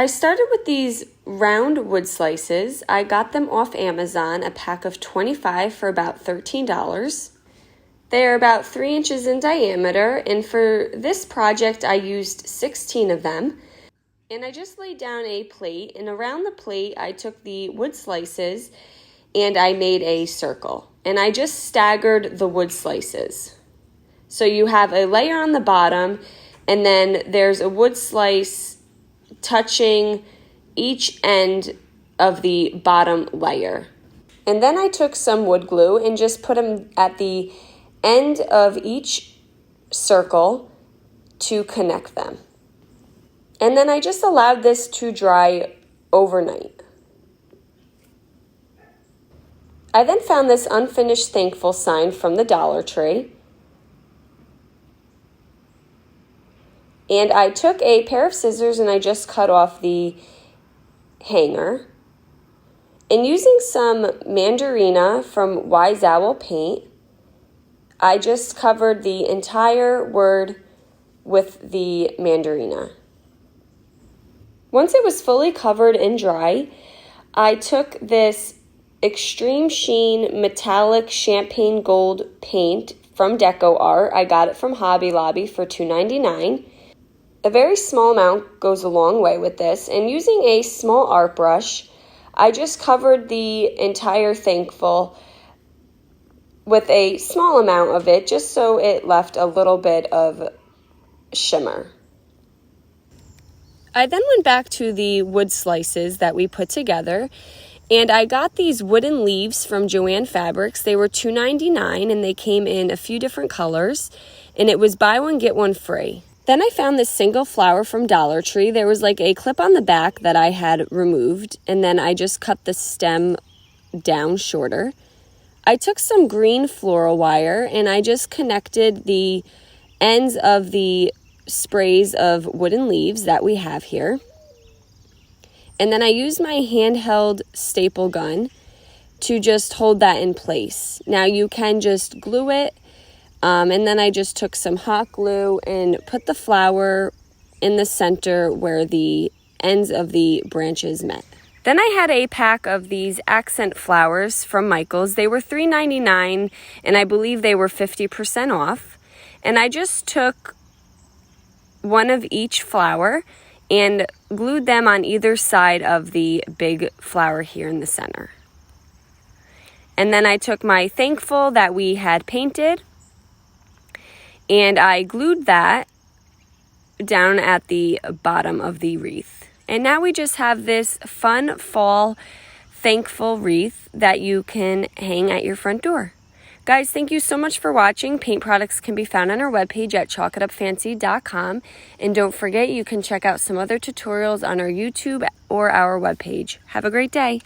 I started with these round wood slices. I got them off Amazon, a pack of 25 for about $13. They are about 3 inches in diameter, and for this project I used 16 of them. And I just laid down a plate, and around the plate I took the wood slices and I made a circle. And I just staggered the wood slices. So you have a layer on the bottom, and then there's a wood slice touching each end of the bottom layer. And then I took some wood glue and just put them at the end of each circle to connect them. And then I just allowed this to dry overnight. I then found this unfinished thankful sign from the Dollar Tree. And I took a pair of scissors and I just cut off the hanger. And using some mandarina from Wise Owl paint, I just covered the entire word with the mandarina. Once it was fully covered and dry, I took this Extreme Sheen Metallic Champagne Gold paint from Deco Art. I got it from Hobby Lobby for $2.99. A very small amount goes a long way with this, and using a small art brush, I just covered the entire thankful with a small amount of it, just so it left a little bit of shimmer. I then went back to the wood slices that we put together, and I got these wooden leaves from Joann Fabrics. They were $2.99, and they came in a few different colors, and it was buy one, get one free. Then I found this single flower from Dollar Tree. There was like a clip on the back that I had removed, and then I just cut the stem down shorter. I took some green floral wire and I just connected the ends of the sprays of wooden leaves that we have here. And then I used my handheld staple gun to just hold that in place. Now you can just glue it. And then I just took some hot glue and put the flower in the center where the ends of the branches met. Then I had a pack of these accent flowers from Michaels. They were $3.99, and I believe they were 50% off. And I just took one of each flower and glued them on either side of the big flower here in the center. And then I took my thankful that we had painted, and I glued that down at the bottom of the wreath. And now we just have this fun fall thankful wreath that you can hang at your front door. Guys, thank you so much for watching. Paint products can be found on our webpage at chalkitupfancy.com. And don't forget, you can check out some other tutorials on our YouTube or our webpage. Have a great day.